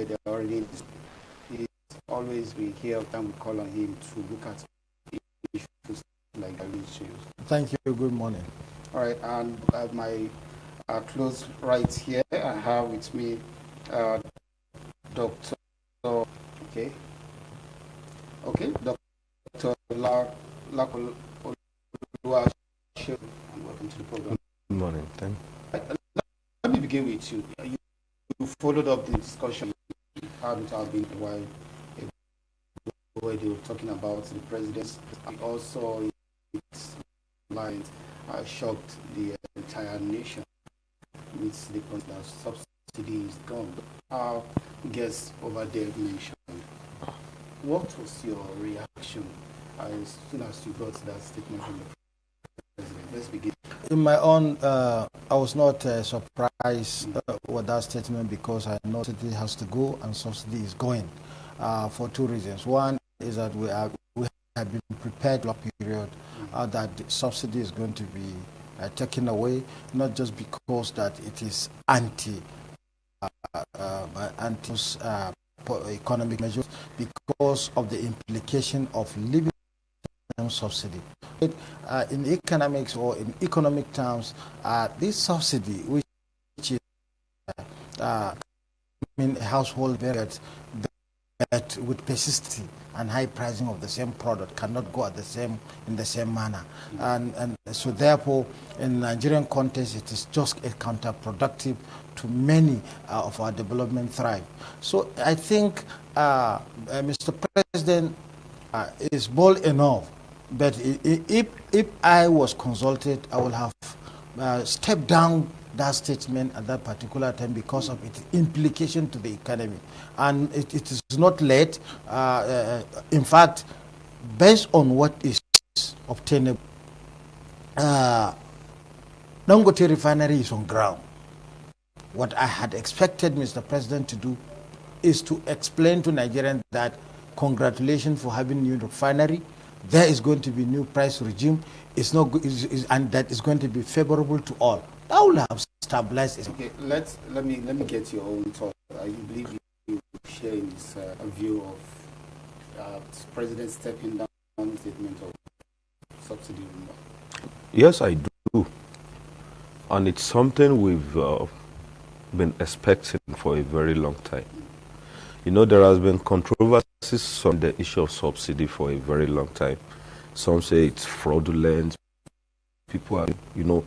they're already. He's always we hear time we call on him to look at issues like issues. Thank you. Good morning. All right, and my close right here, I have with me Dr. Okay, Dr. Lakoluwa. Welcome to the program. Good morning. Thank you. Let me begin with you. You followed up the discussion you had it has been a while where they were talking about the president. Also, its lines shocked the entire nation with the point that subsidy is gone. Our guest over there mentioned. What was your reaction as soon as you got that statement from the president? Let's begin. In my own, I was not surprised with that statement because I know subsidy has to go and subsidy is going for two reasons. One is that we have been prepared for a period that the subsidy is going to be taken away, not just because that it is economic measures, because of the implication of living subsidy. In economics or in economic terms, this subsidy, which is household budget, that with persistence and high pricing of the same product cannot go in the same manner, and so therefore in Nigerian context it is just a counterproductive to many of our development thrive. So I think Mr. President is bold enough, but if I was consulted, I would have stepped down that statement at that particular time because of its implication to the economy. And it is not late. In fact, based on what is obtainable, Dangote refinery is on ground. What I had expected Mr. President to do is to explain to Nigerians that congratulations for having new refinery. There is going to be new price regime. It's not, and that is going to be favorable to all. That will have stabilized it. Okay, let me get your own thought. You believe you share this view of President stepping down on the statement of subsidy removal? Yes, I do. And it's something we've been expecting for a very long time. You know, there has been controversies on the issue of subsidy for a very long time. Some say it's fraudulent. People are, you know,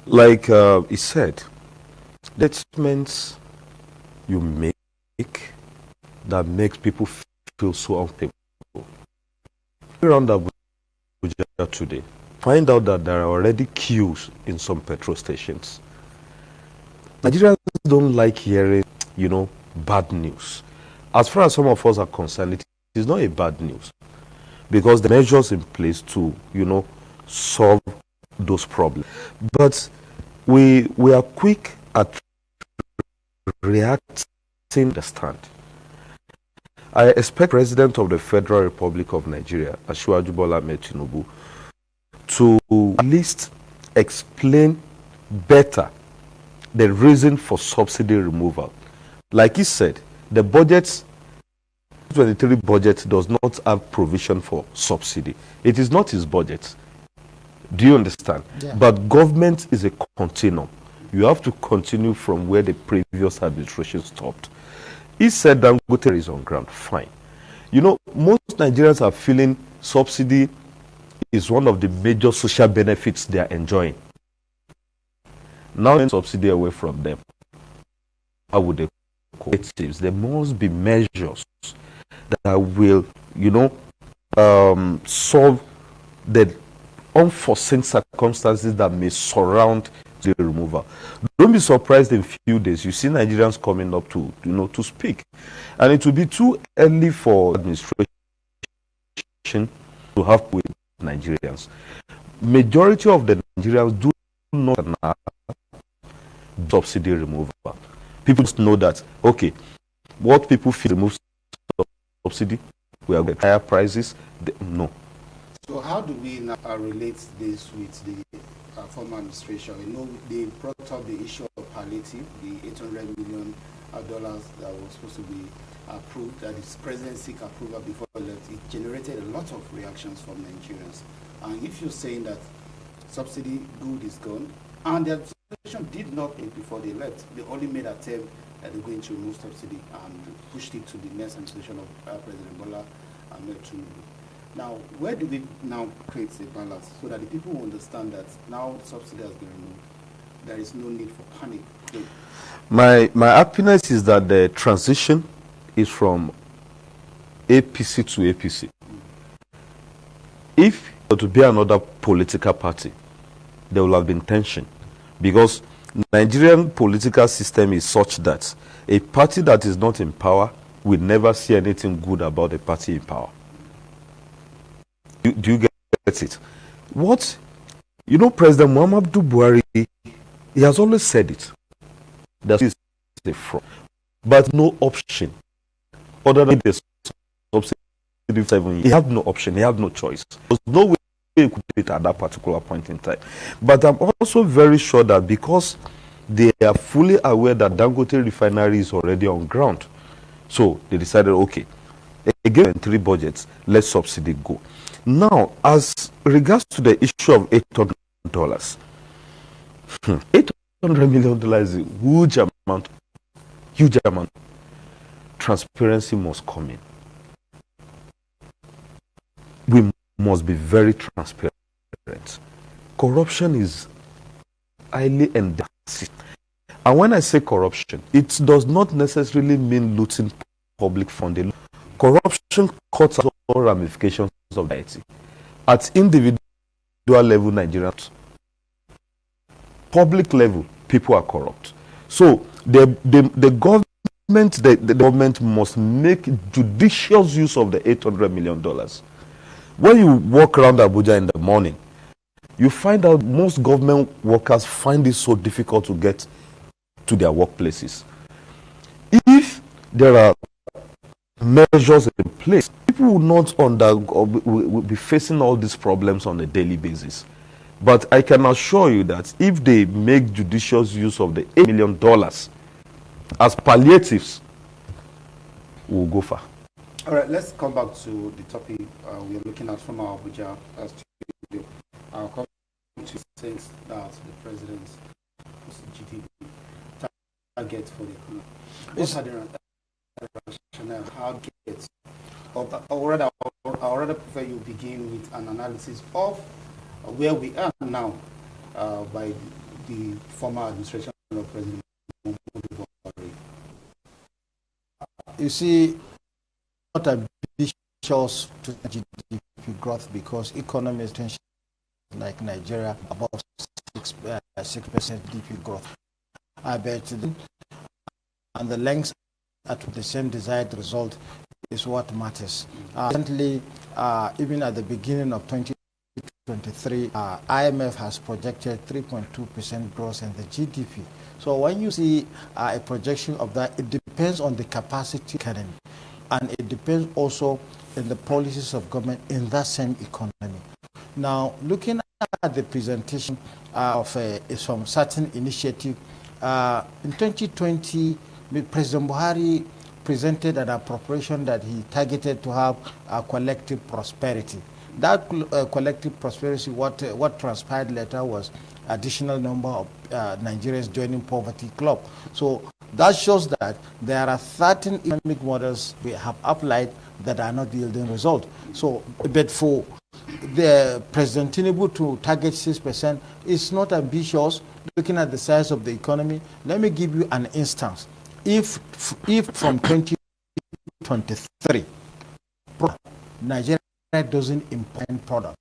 like he said, statements you make that makes people feel so uncomfortable. Around Abuja today, find out that there are already queues in some petrol stations. Nigerians don't like hearing, you know, bad news. As far as some of us are concerned, it is not a bad news because the measures in place to, you know, solve those problems. But we are quick at reacting to understand. I expect President of the Federal Republic of Nigeria, Asiwaju Bola Ahmed Tinubu, to at least explain better the reason for subsidy removal. Like he said, the budget, 2023 budget does not have provision for subsidy. It is not his budget. Do you understand? Yeah. But government is a continuum. You have to continue from where the previous administration stopped. He said Dangote is on ground. Fine. You know, most Nigerians are feeling subsidy is one of the major social benefits they are enjoying. Now, subsidy away from them. How would they cope? There must be measures that will, you know, solve the unforeseen circumstances that may surround the removal. Don't be surprised in few days you see Nigerians coming up to, you know, to speak, and it will be too early for administration to have with Nigerians. Majority of the Nigerians do not have subsidy removal. People just know that, okay, what people feel remove subsidy, we are going to higher prices. No. So how do we now relate this with the former administration? You know, they brought up the issue of palliative, the 800 million dollars that was supposed to be approved, that is President seek approval before he left, it generated a lot of reactions from Nigerians. And if you're saying that subsidy good is gone, and the administration did not pay before they left, they only made attempt that they're going to remove subsidy and pushed it to the next administration of President Bola Ahmed Tinubu. Now, where do we now create a balance so that the people will understand that now the subsidy has been removed, there is no need for panic? My happiness is that the transition is from APC to APC. If it were to be another political party, there will have been tension, because Nigerian political system is such that a party that is not in power will never see anything good about a party in power. Do you get it? What, President Muhammadu Buhari, he has always said it. That is a fraud, but no option other than the subsidy 7 years. He had no option. He had no choice. There was no way he could do it at that particular point in time. But I'm also very sure that because they are fully aware that Dangote refinery is already on ground, so they decided, okay, again, 3 budgets, let subsidy go. Now, as regards to the issue of $800, $800 million is a huge amount. Transparency must come in. We must be very transparent. Corruption is highly endemic. And when I say corruption, it does not necessarily mean looting public funding. Corruption cuts out all ramifications of society. At individual level, Nigerians, public level, people are corrupt. So the government must make judicious use of the $800 million. When you walk around Abuja in the morning, you find out most government workers find it so difficult to get to their workplaces. If there are measures in place, people will not will be facing all these problems on a daily basis. But I can assure you that if they make judicious use of the $8 million as palliatives, we'll go far. All right, let's come back to the topic we are looking at from our Abuja studio. I'll come to things that the president's GDP target for the economy. What are the rationale? How get? Or rather prefer you begin with an analysis of where we are now by the former administration of President Tinubu. You see, not ambitious to GDP growth because economies tension like Nigeria about 6% GDP growth. I bet, and the lengths at the same desired result is what matters. Recently, even at the beginning of 2023, IMF has projected 3.2% growth in the GDP. So when you see a projection of that, it depends on the capacity economy, and it depends also in the policies of government in that same economy. Now, looking at the presentation of some certain initiative, in 2020, President Buhari presented an appropriation that he targeted to have a collective prosperity. That collective prosperity, what transpired later was additional number of Nigerians joining poverty club. So that shows that there are certain economic models we have applied that are not yielding result. So, but for the President Tinubu to target 6% is not ambitious. Looking at the size of the economy, let me give you an instance. If from 2023, Nigeria doesn't import product,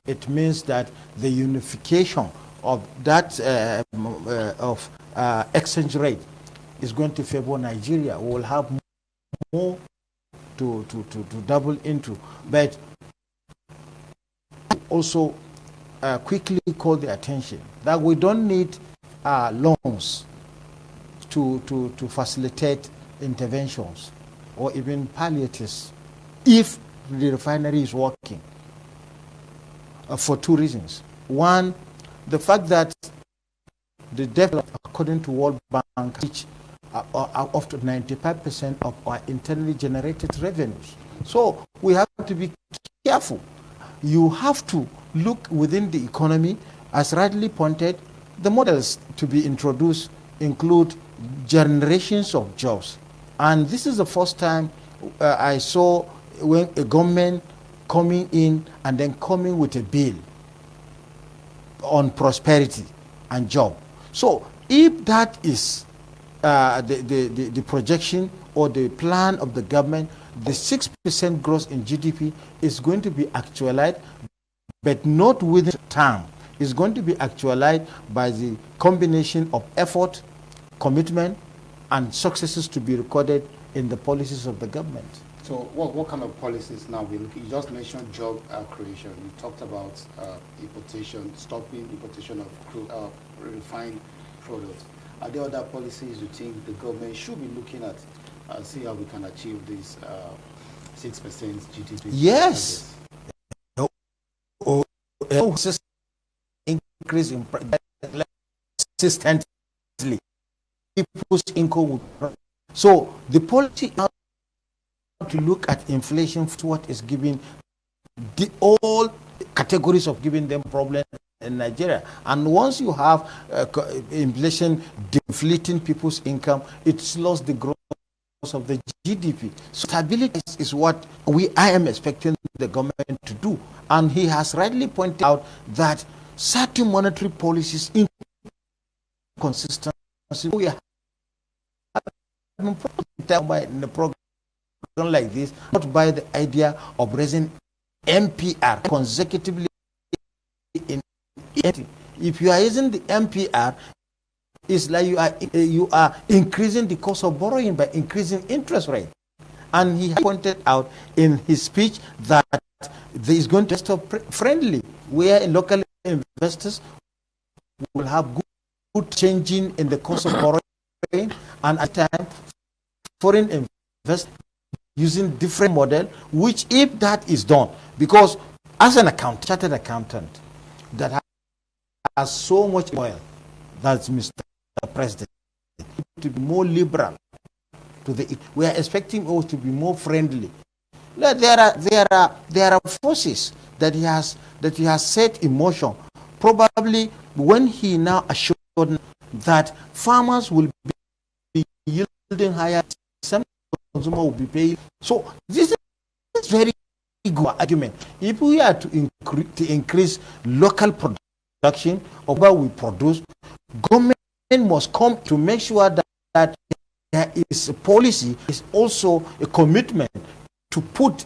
it means that the unification of that exchange rate is going to favor Nigeria. We will have more to double into, but also quickly call the attention that we don't need loans to facilitate interventions or even palliatives if the refinery is working, for 2 reasons. One, the fact that the debt, according to World Bank, reached up to 95% of our internally generated revenues. So we have to be careful. You have to look within the economy. As rightly pointed, the models to be introduced include generations of jobs. And this is the first time I saw when a government coming in and then coming with a bill on prosperity and job. So if that is the projection or the plan of the government, the 6% growth in GDP is going to be actualized, but not within time. It's going to be actualized by the combination of effort, commitment, and successes to be recorded in the policies of the government. So what kind of policies now we looking? You just mentioned job creation. You talked about importation, stopping importation of refined products. Are there other policies you think the government should be looking at, see how we can achieve this 6% GDP? Yes. Increase in consistently. People's income. So the policy now to look at inflation, what is giving all categories of giving them problems in Nigeria. And once you have inflation deflating people's income, it slows the growth of the GDP. So stability is what I am expecting the government to do. And he has rightly pointed out that certain monetary policies inconsistency we have in the program like this, not by the idea of raising MPR consecutively in if you are using the MPR, it's like you are increasing the cost of borrowing by increasing interest rate. And he pointed out in his speech that there is going to be investor friendly, where local investors will have good changing in the cost of borrowing, and at the time foreign investors using different model, which if that is done, because as an chartered accountant that has so much oil, that's Mr. President, to be more liberal to the, we are expecting us to be more friendly. There are forces that he has set in motion. Probably when he now assured that farmers will be yielding higher, some consumer will be paying. So this is very good argument. If we are to increase local production of what we produce, government must come to make sure that there is a policy, is also a commitment to push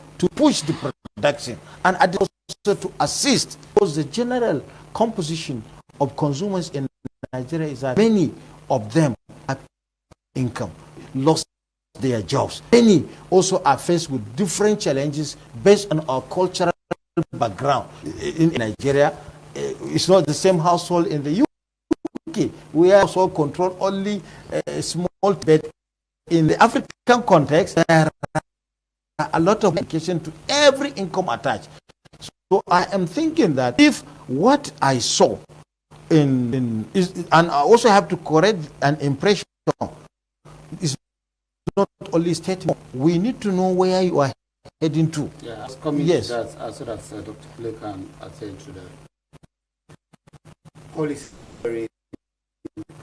the production, and also to assist, because the general composition of consumers in Nigeria is that many of them have income, lost their jobs. Many also are faced with different challenges based on our cultural background. In Nigeria, it's not the same household in the UK. We are also control only a small bit. In the African context, there are a lot of education to every income attached. So I am thinking that if what I saw and I also have to correct an impression, is not only statement. We need to know where you are heading to. Yeah, I was coming yes. to that so that Dr. Kule can attend to the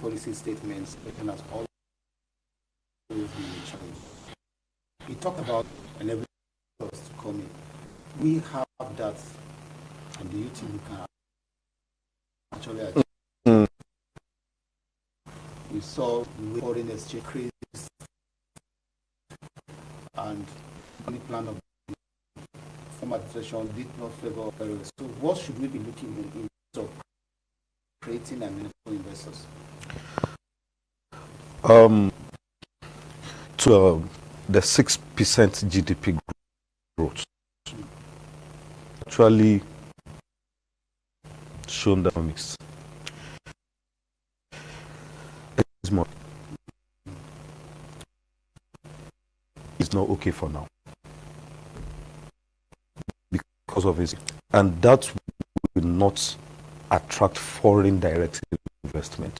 policy statements that has always been a challenge. We talk about enabling us to come in. We have that, and the youth we can actually achieve. We saw the foreign exchange increase and the plan of the former administration did not favor Peru. So what should we be looking in terms of creating and meaningful investors? To the 6% GDP growth actually shown the economics. It's not okay for now because of it, and that will not attract foreign direct investment.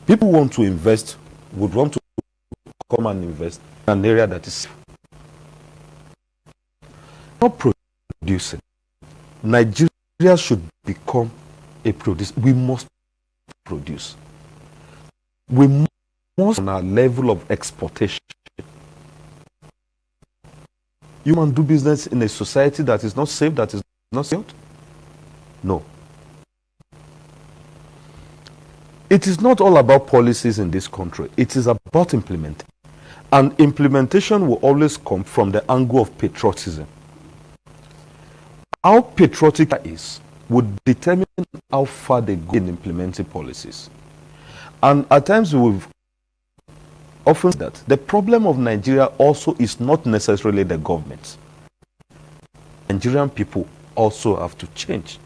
People want to invest would want to come and invest in an area that is not producing. Nigeria should become a producer. We must produce. We must on our level of exportation. You can do business in a society that is not safe, that is not safe? No. It is not all about policies in this country. It is about implementing. And implementation will always come from the angle of patriotism. How patriotic that is would determine how far they go in implementing policies. And at times we've often said that the problem of Nigeria also is not necessarily the government. Nigerian people also have to change.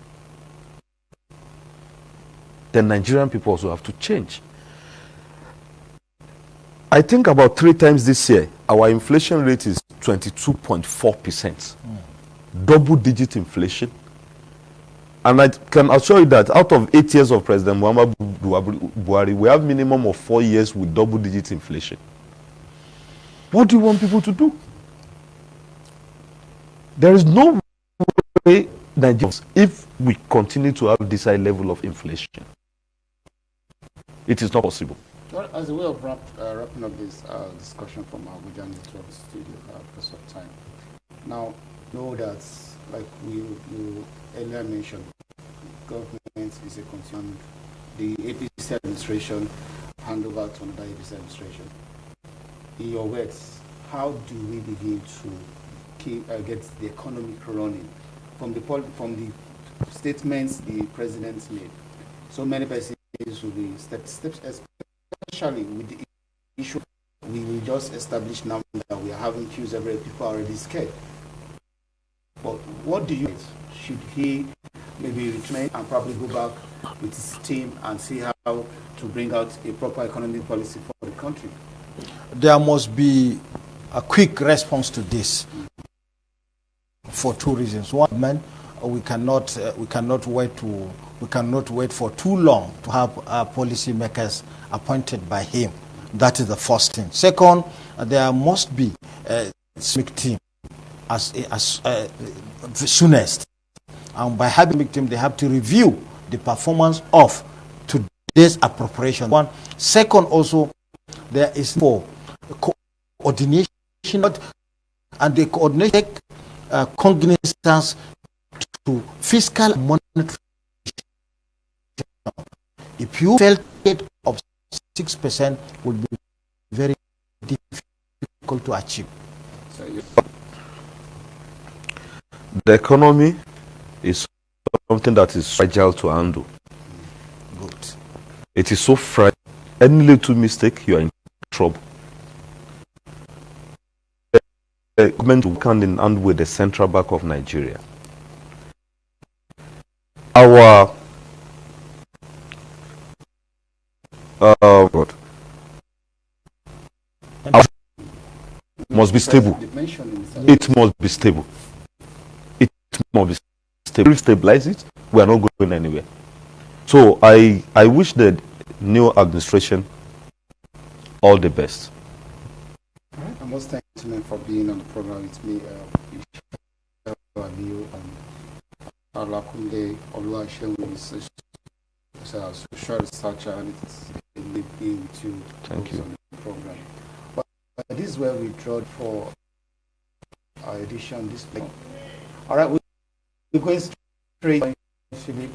The Nigerian people also have to change. I think about 3 times this year, our inflation rate is 22.4%. Double-digit inflation. And I can assure you that out of 8 years of President Muhammadu Buhari, we have minimum of 4 years with double-digit inflation. What do you want people to do? There is no way Nigerians, if we continue to have this high level of inflation, it is not possible. Well, as a way of wrapping up this discussion from our Abuja Network studio because of time. Now, know that, like you earlier mentioned, government is a concern. The APC administration hand over to another APC administration. In your words, how do we begin to get the economy running from the statements the president made? So many persons will be steps, especially with the issue we will just establish now that we are having queues everywhere. People are already scared. But what do you think? Should he maybe return and probably go back with his team and see how to bring out a proper economic policy for the country? There must be a quick response to this for 2 reasons. One, man, we cannot wait for too long to have our policy makers appointed by him. That is the first thing. Second, there must be a big team as soonest. And by having a big team, they have to review the performance of today's appropriation. One. Second, also, there is for coordination and the coordination cognizance to fiscal and monetary. If you felt rate of 6% would be very difficult to achieve. The economy is something that is fragile to handle. Good. It is so fragile. Any little mistake, you are in trouble. The government will hand in hand with the Central Bank of Nigeria. Our must be stable. It must be stable. It must be stable. If we stabilize it, we are not going anywhere. So I wish the new administration all the best. I must thank you for being on the program with me. Alakunde Oluwaseun is a social researcher, and it's being with you. Thank you. On the program. But this is where we draw for our edition. All right, we're going straight to Philip.